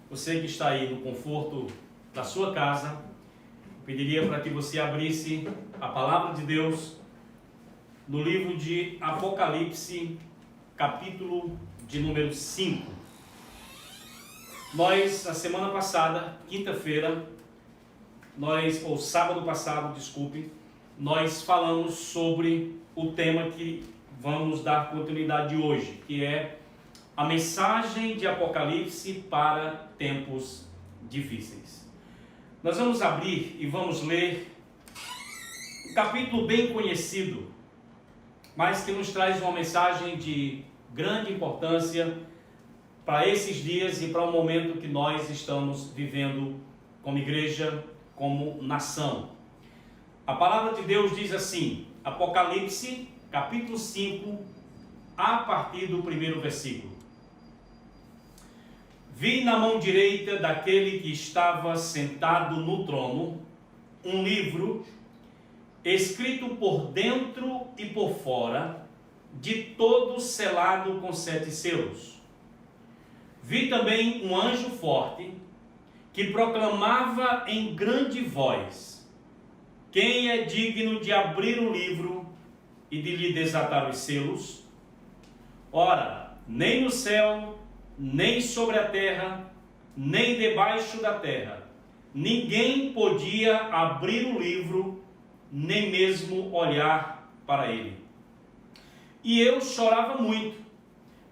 Você que está aí no conforto da sua casa, eu pediria para que você abrisse a palavra de Deus no livro de Apocalipse, capítulo de número 5. Nós, na semana passada, quinta-feira, ou sábado passado, desculpe, nós falamos sobre o tema que vamos dar continuidade hoje, que é a mensagem de Apocalipse para tempos difíceis. Nós vamos abrir e vamos ler um capítulo bem conhecido, mas que nos traz uma mensagem de grande importância para esses dias e para o momento que nós estamos vivendo como igreja, como nação. A palavra de Deus diz assim, Apocalipse, capítulo 5, a partir do primeiro versículo. Vi na mão direita daquele que estava sentado no trono um livro escrito por dentro e por fora, de todo selado com 7 selos. Vi também um anjo forte que proclamava em grande voz: quem é digno de abrir o livro e de lhe desatar os selos? Ora, nem no céu, nem sobre a terra, nem debaixo da terra, ninguém podia abrir o livro, nem mesmo olhar para ele. E eu chorava muito,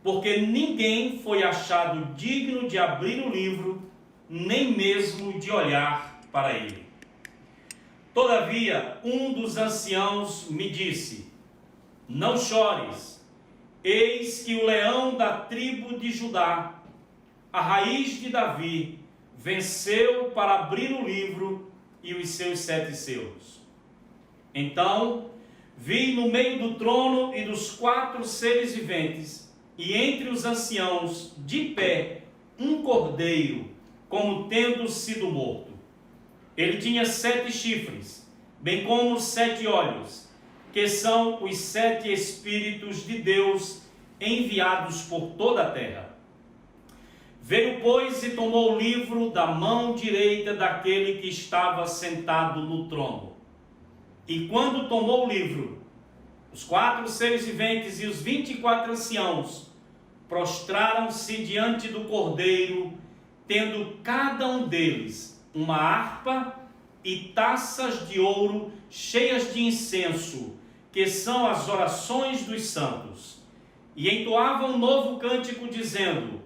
porque ninguém foi achado digno de abrir o livro, nem mesmo de olhar para ele. Todavia, um dos anciãos me disse: não chores. Eis que o leão da tribo de Judá, a raiz de Davi, venceu para abrir o livro e os seus 7 selos. Então vi no meio do trono e dos 4 seres viventes, e entre os anciãos, de pé, um cordeiro, como tendo sido morto. Ele tinha 7 chifres, bem como 7 olhos, que são os 7 Espíritos de Deus enviados por toda a terra. Veio, pois, e tomou o livro da mão direita daquele que estava sentado no trono. E quando tomou o livro, os 4 seres viventes e os 24 anciãos prostraram-se diante do cordeiro, tendo cada um deles uma harpa e taças de ouro cheias de incenso, que são as orações dos santos, e entoavam um novo cântico, dizendo: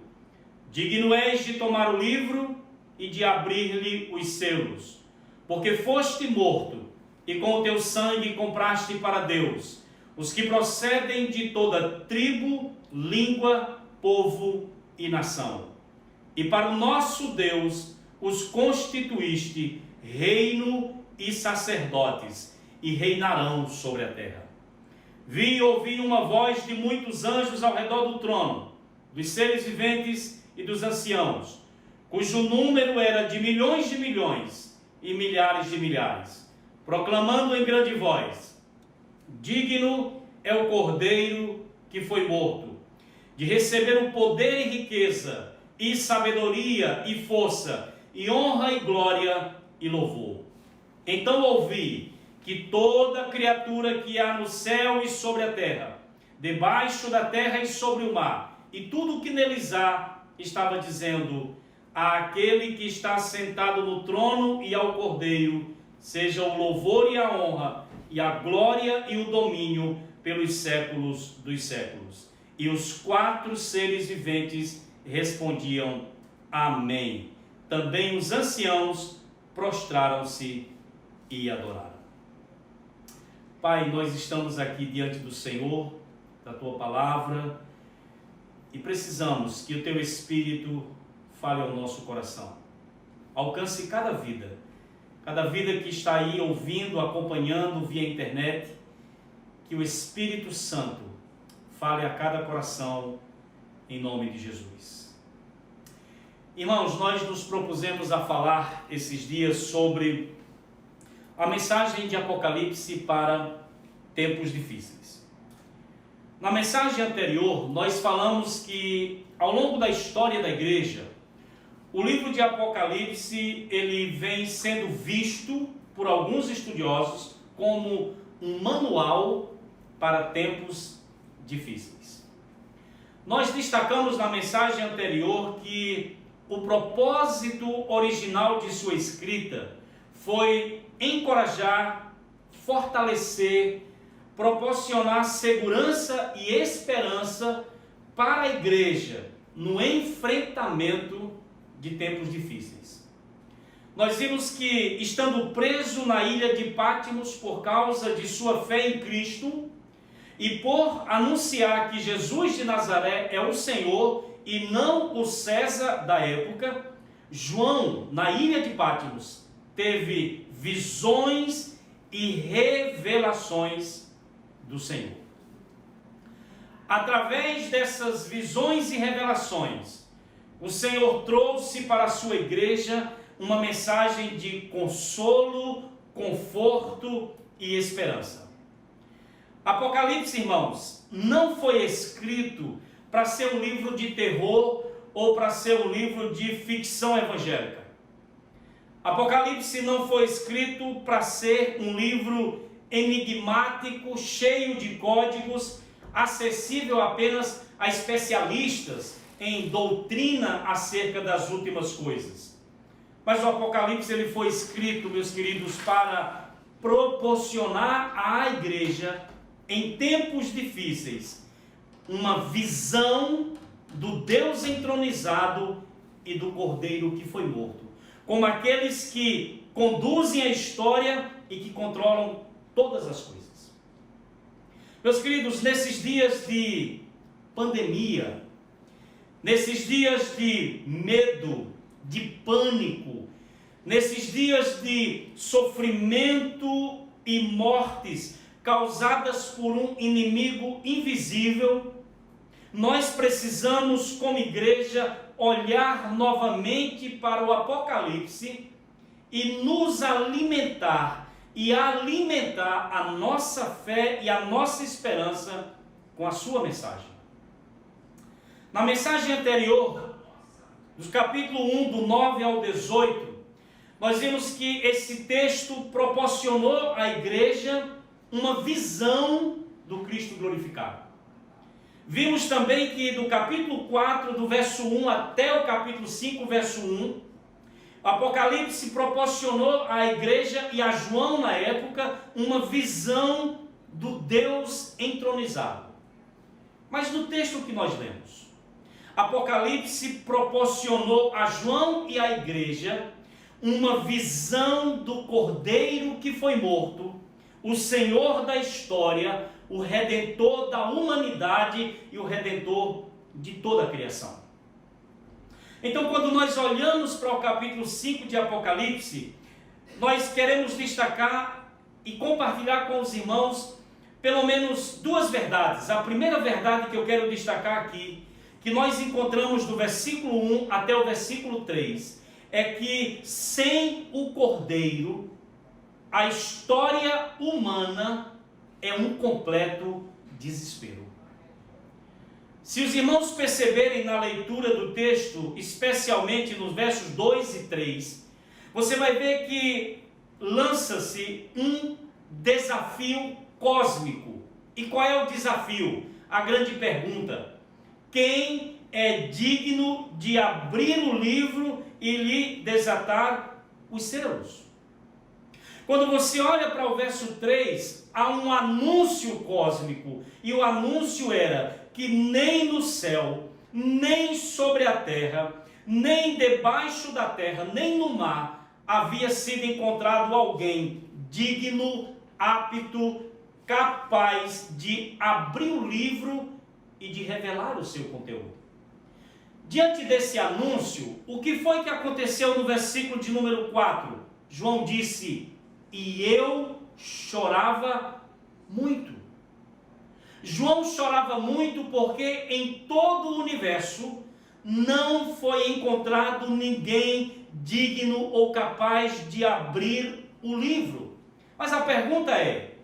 digno és de tomar o livro e de abrir-lhe os selos, porque foste morto, e com o teu sangue compraste para Deus os que procedem de toda tribo, língua, povo e nação. E para o nosso Deus os constituíste reino e sacerdotes, e reinarão sobre a terra. Vi e ouvi uma voz de muitos anjos ao redor do trono, dos seres viventes e dos anciãos, cujo número era de milhões e milhares de milhares, proclamando em grande voz: digno é o cordeiro que foi morto, de receber o poder e riqueza, e sabedoria e força, e honra e glória e louvor. Então ouvi que toda criatura que há no céu e sobre a terra, debaixo da terra e sobre o mar, e tudo o que neles há, estava dizendo: àquele que está sentado no trono e ao cordeiro, seja o louvor e a honra, e a glória e o domínio pelos séculos dos séculos. E os 4 seres viventes respondiam: amém. Também os anciãos prostraram-se e adoraram. Pai, nós estamos aqui diante do Senhor, da Tua palavra, e precisamos que o Teu Espírito fale ao nosso coração. Alcance cada vida que está aí ouvindo, acompanhando via internet, que o Espírito Santo fale a cada coração, em nome de Jesus. Irmãos, nós nos propusemos a falar esses dias sobre a mensagem de Apocalipse para tempos difíceis. Na mensagem anterior, nós falamos que ao longo da história da igreja, O livro de Apocalipse, ele vem sendo visto por alguns estudiosos como um manual para tempos difíceis. Nós destacamos na mensagem anterior que o propósito original de sua escrita foi encorajar, fortalecer, proporcionar segurança e esperança para a igreja no enfrentamento de tempos difíceis. Nós vimos que, estando preso na ilha de Patmos por causa de sua fé em Cristo e por anunciar que Jesus de Nazaré é o Senhor e não o César da época, João, na ilha de Patmos, teve visões e revelações do Senhor. Através dessas visões e revelações, o Senhor trouxe para a sua igreja uma mensagem de consolo, conforto e esperança. Apocalipse, irmãos, não foi escrito para ser um livro de terror ou para ser um livro de ficção evangélica. Apocalipse não foi escrito para ser um livro enigmático, cheio de códigos, acessível apenas a especialistas em doutrina acerca das últimas coisas. Mas o Apocalipse ele foi escrito, meus queridos, para proporcionar à igreja, em tempos difíceis, uma visão do Deus entronizado e do Cordeiro que foi morto, como aqueles que conduzem a história e que controlam todas as coisas. Meus queridos, nesses dias de pandemia, nesses dias de medo, de pânico, nesses dias de sofrimento e mortes causadas por um inimigo invisível, nós precisamos, como igreja, olhar novamente para o Apocalipse e nos alimentar e alimentar a nossa fé e a nossa esperança com a sua mensagem. Na mensagem anterior, dos capítulo 1, do 9 ao 18, nós vimos que esse texto proporcionou à igreja uma visão do Cristo glorificado. Vimos também que do capítulo 4, do verso 1 até o capítulo 5, verso 1, Apocalipse proporcionou à igreja e a João na época uma visão do Deus entronizado. Mas no texto que nós lemos, Apocalipse proporcionou a João e à igreja uma visão do Cordeiro que foi morto, o Senhor da história, o Redentor da humanidade e o Redentor de toda a criação. Então, quando nós olhamos para o capítulo 5 de Apocalipse, nós queremos destacar e compartilhar com os irmãos pelo menos duas verdades. A primeira verdade que eu quero destacar aqui, que nós encontramos do versículo 1 até o versículo 3, é que sem o Cordeiro, a história humana é um completo desespero. Se os irmãos perceberem na leitura do texto, especialmente nos versos 2 e 3, você vai ver que lança-se um desafio cósmico. E qual é o desafio? A grande pergunta: quem é digno de abrir o livro e lhe desatar os selos? Quando você olha para o verso 3, há um anúncio cósmico, e o anúncio era que nem no céu, nem sobre a terra, nem debaixo da terra, nem no mar, havia sido encontrado alguém digno, apto, capaz de abrir o livro e de revelar o seu conteúdo. Diante desse anúncio, o que foi que aconteceu no versículo de número 4? João disse: e eu chorava muito. João chorava muito porque em todo o universo não foi encontrado ninguém digno ou capaz de abrir o livro. Mas a pergunta é: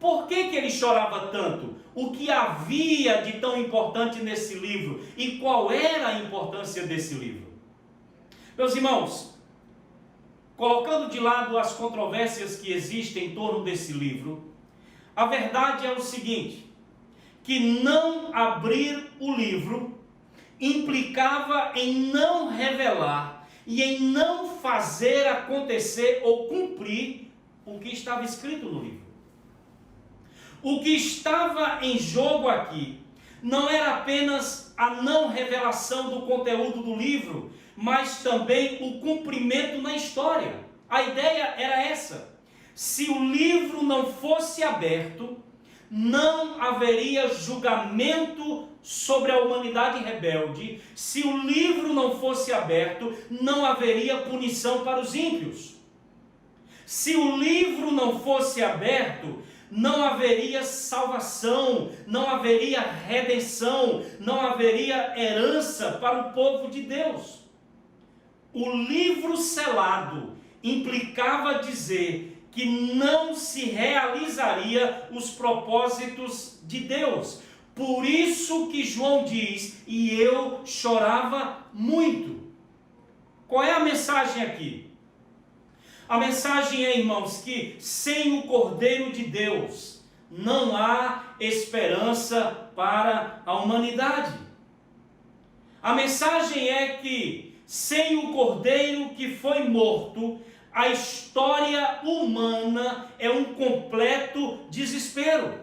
por que ele chorava tanto? O que havia de tão importante nesse livro? E qual era a importância desse livro? Meus irmãos, colocando de lado as controvérsias que existem em torno desse livro, a verdade é o seguinte, que não abrir o livro implicava em não revelar e em não fazer acontecer ou cumprir o que estava escrito no livro. O que estava em jogo aqui não era apenas a não revelação do conteúdo do livro, mas também o cumprimento na história. A ideia era essa: se o livro não fosse aberto, não haveria julgamento sobre a humanidade rebelde. Se o livro não fosse aberto, não haveria punição para os ímpios. Se o livro não fosse aberto, não haveria salvação, não haveria redenção, não haveria herança para o povo de Deus. O livro selado implicava dizer que não se realizaria os propósitos de Deus. Por isso que João diz, e eu chorava muito. Qual é a mensagem aqui? A mensagem é, irmãos, que sem o Cordeiro de Deus não há esperança para a humanidade. A mensagem é que sem o Cordeiro que foi morto, a história humana é um completo desespero.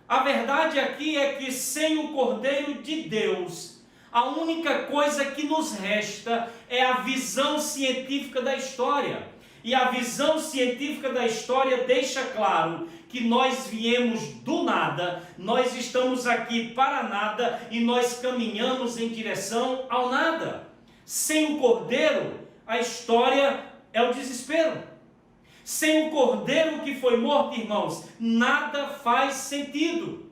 A verdade aqui é que sem o Cordeiro de Deus, a única coisa que nos resta é a visão científica da história. E a visão científica da história deixa claro que nós viemos do nada, nós estamos aqui para nada e nós caminhamos em direção ao nada. Sem o Cordeiro, a história é o desespero. Sem o Cordeiro que foi morto, irmãos, nada faz sentido.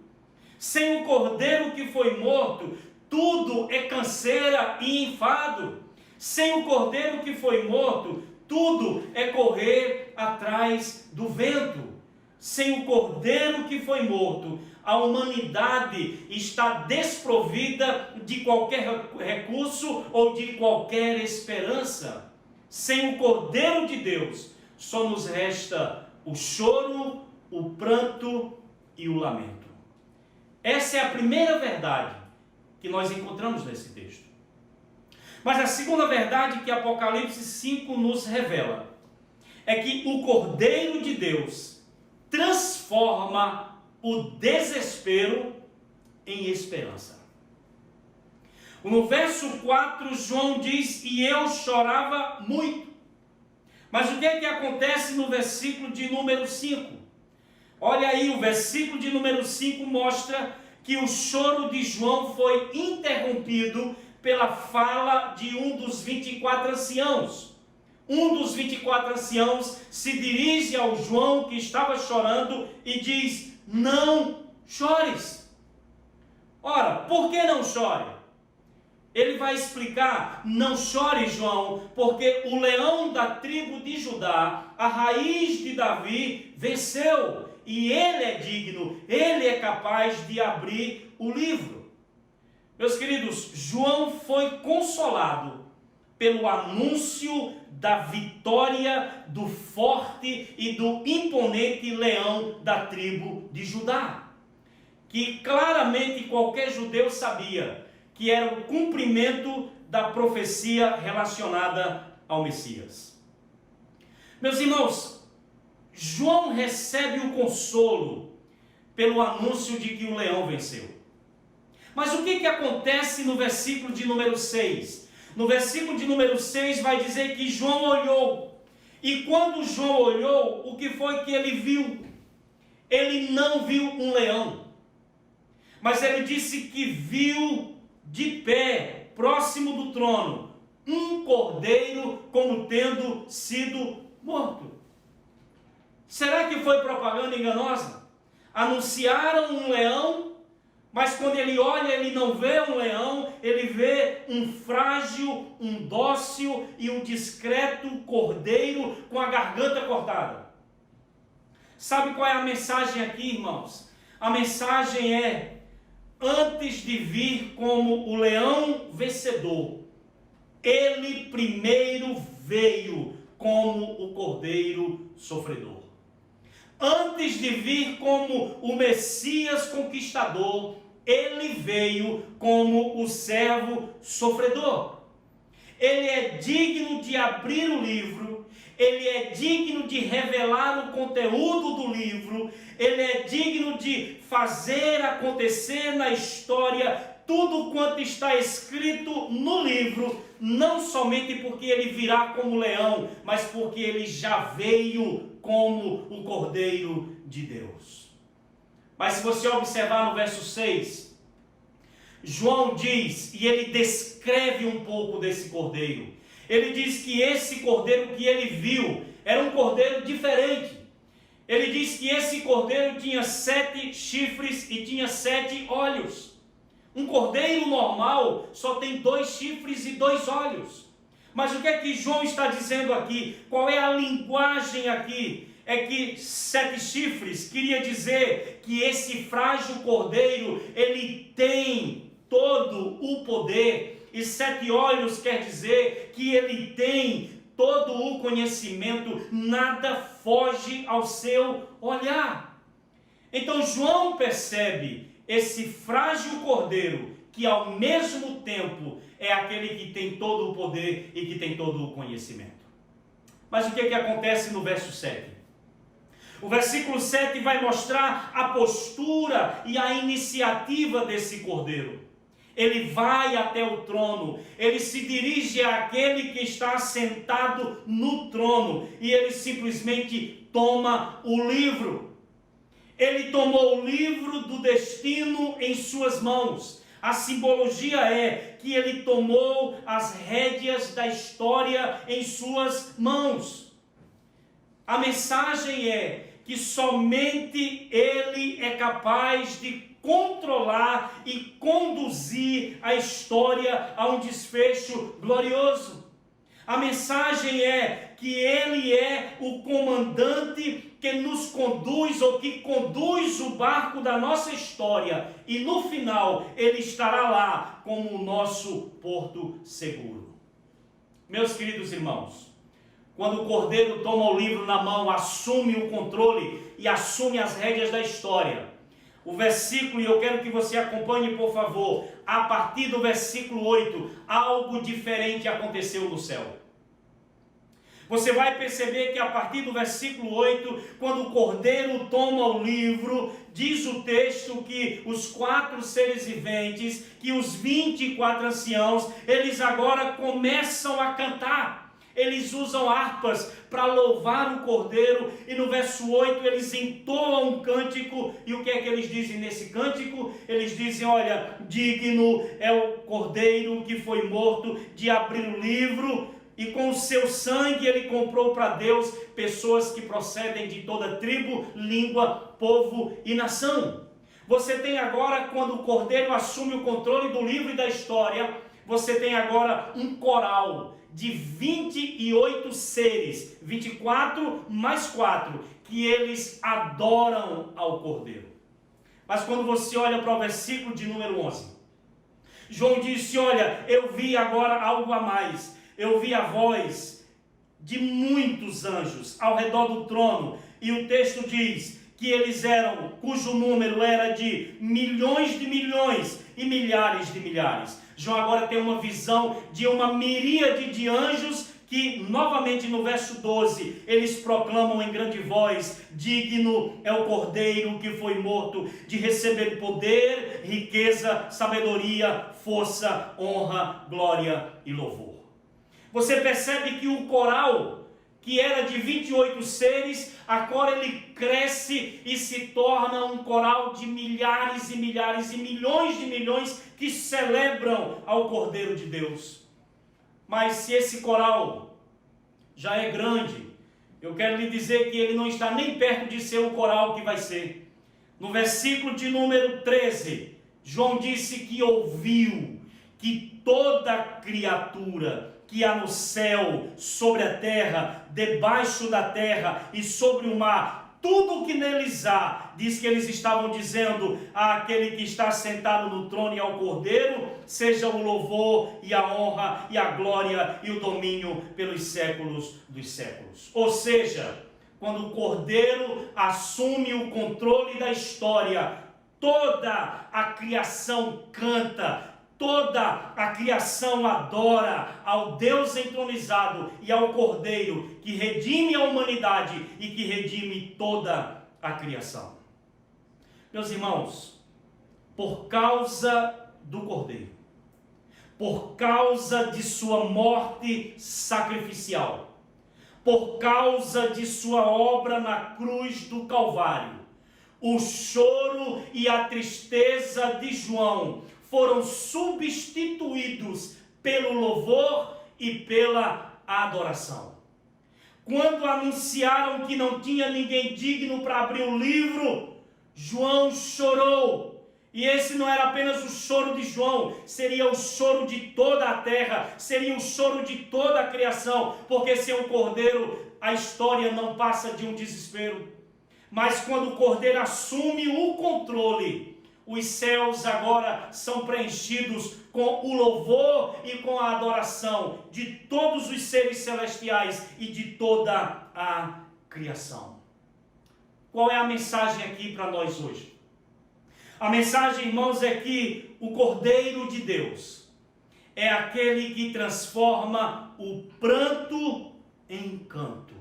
Sem o Cordeiro que foi morto, tudo é canseira e enfado. Sem o Cordeiro que foi morto, tudo é correr atrás do vento. Sem o Cordeiro que foi morto, a humanidade está desprovida de qualquer recurso ou de qualquer esperança. Sem o Cordeiro de Deus, só nos resta o choro, o pranto e o lamento. Essa é a primeira verdade que nós encontramos nesse texto. Mas a segunda verdade que Apocalipse 5 nos revela é que o Cordeiro de Deus transforma o desespero em esperança. No verso 4, João diz, e eu chorava muito. Mas o que é que acontece no versículo de número 5? Olha aí, o versículo de número 5 mostra que o choro de João foi interrompido pela fala de um dos 24 anciãos. Um dos 24 anciãos se dirige ao João que estava chorando e diz, não chores. Ora, por que não chore? Ele vai explicar, não chore, João, porque o leão da tribo de Judá, a raiz de Davi, venceu. E ele é digno, ele é capaz de abrir o livro. Meus queridos, João foi consolado pelo anúncio da vitória do forte e do imponente leão da tribo de Judá, que claramente qualquer judeu sabia que era o cumprimento da profecia relacionada ao Messias. Meus irmãos, João recebe o consolo pelo anúncio de que o leão venceu. Mas o que acontece no versículo de número 6? No versículo de número 6 vai dizer que João olhou. E quando João olhou, o que foi que ele viu? Ele não viu um leão. Mas ele disse que viu de pé, próximo do trono, um cordeiro como tendo sido morto. Será que foi propaganda enganosa? Anunciaram um leão, mas quando ele olha, ele não vê um leão, ele vê um frágil, um dócil e um discreto cordeiro com a garganta cortada. Sabe qual é a mensagem aqui, irmãos? A mensagem é, antes de vir como o leão vencedor, ele primeiro veio como o Cordeiro sofredor. Antes de vir como o Messias conquistador, ele veio como o servo sofredor. Ele é digno de abrir o livro, ele é digno de revelar o conteúdo do livro, ele é digno de fazer acontecer na história tudo quanto está escrito no livro, não somente porque ele virá como leão, mas porque ele já veio como o Cordeiro de Deus. Mas se você observar no verso 6, João diz, e ele descreve um pouco desse cordeiro. Ele diz que esse cordeiro que ele viu era um cordeiro diferente. Ele diz que esse cordeiro tinha 7 chifres e tinha 7 olhos. Um cordeiro normal só tem 2 chifres e 2 olhos. Mas o que é que João está dizendo aqui? Qual é a linguagem aqui? É que 7 chifres queria dizer que esse frágil cordeiro, ele tem todo o poder, e 7 olhos quer dizer que ele tem todo o conhecimento, nada foge ao seu olhar. Então João percebe esse frágil cordeiro, que ao mesmo tempo é aquele que tem todo o poder e que tem todo o conhecimento. Mas o que é que acontece no verso 7? O versículo 7 vai mostrar a postura e a iniciativa desse cordeiro. Ele vai até o trono, ele se dirige àquele que está sentado no trono, e ele simplesmente toma o livro. Ele tomou o livro do destino em suas mãos. A simbologia é que ele tomou as rédeas da história em suas mãos. A mensagem é que somente ele é capaz de controlar e conduzir a história a um desfecho glorioso. A mensagem é que ele é o comandante que nos conduz, ou que conduz o barco da nossa história, e no final ele estará lá como o nosso porto seguro. Meus queridos irmãos, quando o cordeiro toma o livro na mão, assume o controle e assume as rédeas da história, o versículo, e eu quero que você acompanhe por favor, a partir do versículo 8, algo diferente aconteceu no céu. Você vai perceber que a partir do versículo 8, quando o cordeiro toma o livro, diz o texto que os 4 seres viventes, que os 24 anciãos, eles agora começam a cantar. Eles usam harpas para louvar o cordeiro, e no verso 8 eles entoam um cântico, e o que é que eles dizem nesse cântico? Eles dizem, olha, digno é o cordeiro que foi morto de abrir o livro, e com o seu sangue ele comprou para Deus pessoas que procedem de toda tribo, língua, povo e nação. Você tem agora, quando o cordeiro assume o controle do livro e da história, você tem agora um coral de 28 seres, 24 mais 4, que eles adoram ao Cordeiro. Mas quando você olha para o versículo de número 11, João disse, olha, eu vi agora algo a mais, eu vi a voz de muitos anjos ao redor do trono, e o texto diz que eles eram, cujo número era de milhões e milhares de milhares. João agora tem uma visão de uma miríade de anjos que, novamente no verso 12, eles proclamam em grande voz, digno é o cordeiro que foi morto de receber poder, riqueza, sabedoria, força, honra, glória e louvor. Você percebe que o coral, que era de 28 seres, agora ele cresce e se torna um coral de milhares e milhares e milhões de milhões que celebram ao Cordeiro de Deus. Mas se esse coral já é grande, eu quero lhe dizer que ele não está nem perto de ser o coral que vai ser. No versículo de número 13, João disse que ouviu que toda criatura que há no céu, sobre a terra, debaixo da terra e sobre o mar, tudo o que neles há. Diz que eles estavam dizendo àquele que está sentado no trono e ao Cordeiro, seja o louvor e a honra e a glória e o domínio pelos séculos dos séculos. Ou seja, quando o Cordeiro assume o controle da história, toda a criação canta, toda a criação adora ao Deus entronizado e ao Cordeiro que redime a humanidade e que redime toda a criação. Meus irmãos, por causa do Cordeiro, por causa de sua morte sacrificial, por causa de sua obra na cruz do Calvário, o choro e a tristeza de João foram substituídos pelo louvor e pela adoração. Quando anunciaram que não tinha ninguém digno para abrir o livro, João chorou. E esse não era apenas o choro de João, seria o choro de toda a terra, seria o choro de toda a criação, porque sem o Cordeiro a história não passa de um desespero. Mas quando o Cordeiro assume o controle, os céus agora são preenchidos com o louvor e com a adoração de todos os seres celestiais e de toda a criação. Qual é a mensagem aqui para nós hoje? A mensagem, irmãos, é que o Cordeiro de Deus é aquele que transforma o pranto em canto.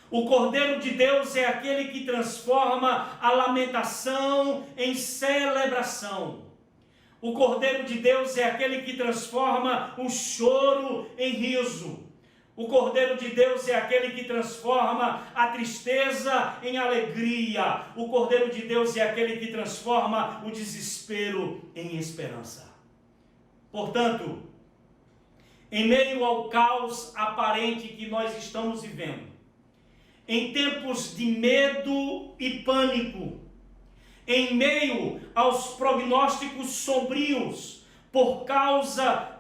O Cordeiro de Deus é aquele que transforma a lamentação em celebração. O Cordeiro de Deus é aquele que transforma o choro em riso. O Cordeiro de Deus é aquele que transforma a tristeza em alegria. O Cordeiro de Deus é aquele que transforma o desespero em esperança. Portanto, em meio ao caos aparente que nós estamos vivendo, em tempos de medo e pânico, em meio aos prognósticos sombrios, por causa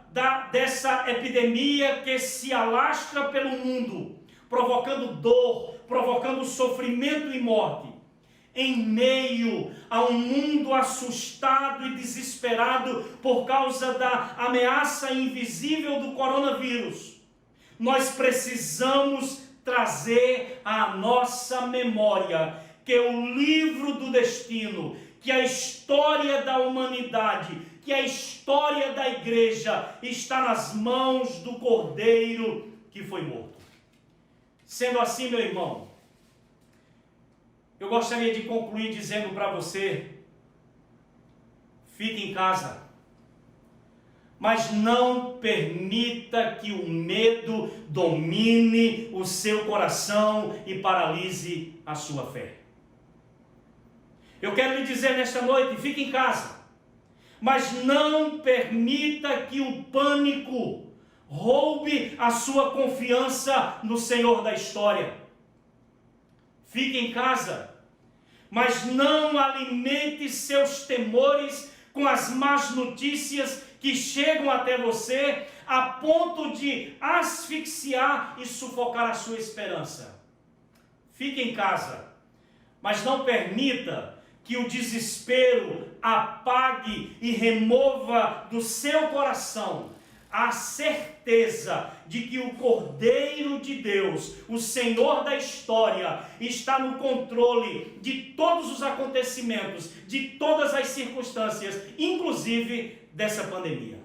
dessa epidemia que se alastra pelo mundo, provocando dor, provocando sofrimento e morte, em meio a um mundo assustado e desesperado por causa da ameaça invisível do coronavírus, nós precisamos trazer à nossa memória que o livro do destino, que a história da humanidade, que a história da igreja está nas mãos do Cordeiro que foi morto. Sendo assim, meu irmão, eu gostaria de concluir dizendo para você: fique em casa. Mas não permita que o medo domine o seu coração e paralise a sua fé. Eu quero lhe dizer nesta noite: fique em casa, mas não permita que o pânico roube a sua confiança no Senhor da história. Fique em casa, mas não alimente seus temores com as más notícias que chegam até você a ponto de asfixiar e sufocar a sua esperança. Fique em casa, mas não permita que o desespero apague e remova do seu coração a certeza de que o Cordeiro de Deus, o Senhor da história, está no controle de todos os acontecimentos, de todas as circunstâncias, inclusive dessa pandemia.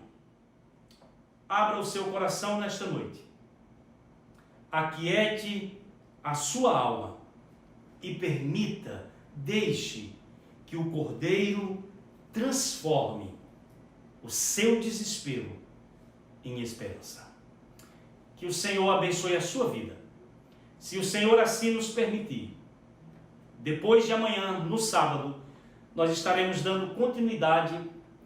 Abra o seu coração nesta noite. Aquiete a sua alma e permita, deixe que o Cordeiro transforme o seu desespero em esperança. Que o Senhor abençoe a sua vida. Se o Senhor assim nos permitir, depois de amanhã, no sábado, nós estaremos dando continuidade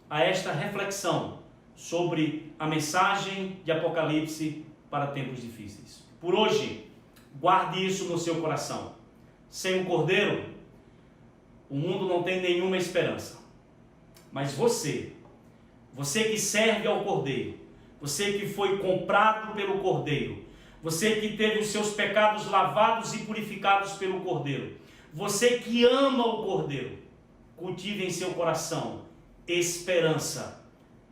a esta reflexão sobre a mensagem de Apocalipse para tempos difíceis. Por hoje, guarde isso no seu coração. Sem o Cordeiro, o mundo não tem nenhuma esperança. Mas você que serve ao Cordeiro, você que foi comprado pelo Cordeiro, Você que teve os seus pecados lavados e purificados pelo Cordeiro. Você que ama o Cordeiro. Cultive em seu coração esperança.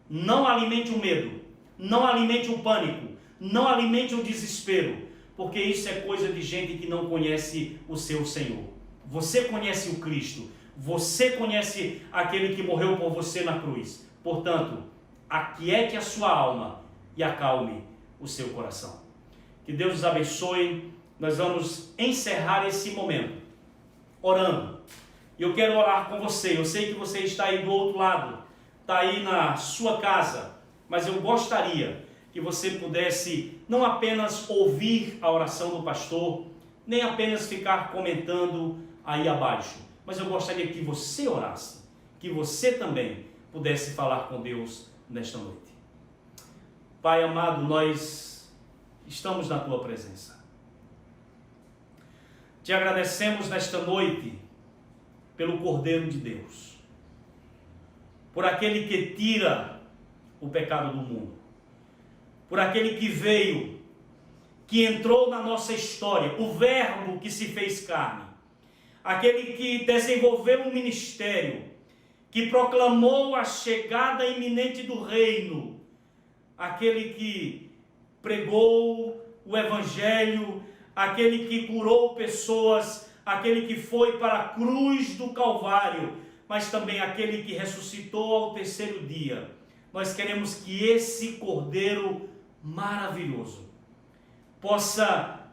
Não alimente o medo. Não alimente o pânico. Não alimente o desespero. Porque isso é coisa de gente que não conhece o seu Senhor. Você conhece o Cristo. Você conhece aquele que morreu por você na cruz. Portanto, aquiete a sua alma e acalme o seu coração. Que Deus os abençoe. Nós vamos encerrar esse momento orando. E eu quero orar com você. Eu sei que você está aí do outro lado, está aí na sua casa, mas eu gostaria que você pudesse não apenas ouvir a oração do pastor, nem apenas ficar comentando aí abaixo, mas eu gostaria que você orasse, que você também pudesse falar com Deus nesta noite. Pai amado, nós estamos na tua presença. Te agradecemos nesta noite pelo Cordeiro de Deus, por aquele que tira o pecado do mundo, por aquele que veio, que entrou na nossa história, o Verbo que se fez carne, aquele que desenvolveu um ministério, que proclamou a chegada iminente do reino, aquele que pregou o Evangelho, aquele que curou pessoas, aquele que foi para a cruz do Calvário, mas também aquele que ressuscitou ao terceiro dia. Nós queremos que esse Cordeiro maravilhoso possa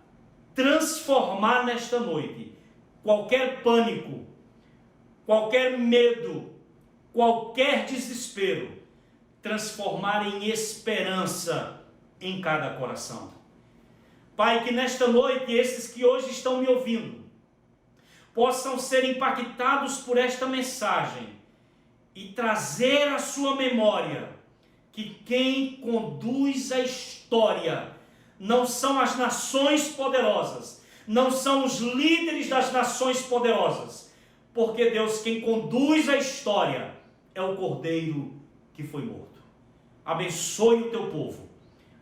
transformar nesta noite qualquer pânico, qualquer medo, qualquer desespero, transformar em esperança em cada coração. Pai, que nesta noite esses que hoje estão me ouvindo possam ser impactados por esta mensagem e trazer à sua memória que quem conduz a história não são as nações poderosas, não são os líderes das nações poderosas, porque Deus, quem conduz a história é o Cordeiro que foi morto. Abençoe o teu povo,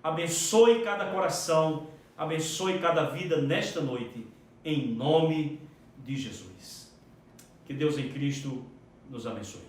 abençoe cada coração, abençoe cada vida nesta noite, em nome de Jesus. Que Deus em Cristo nos abençoe.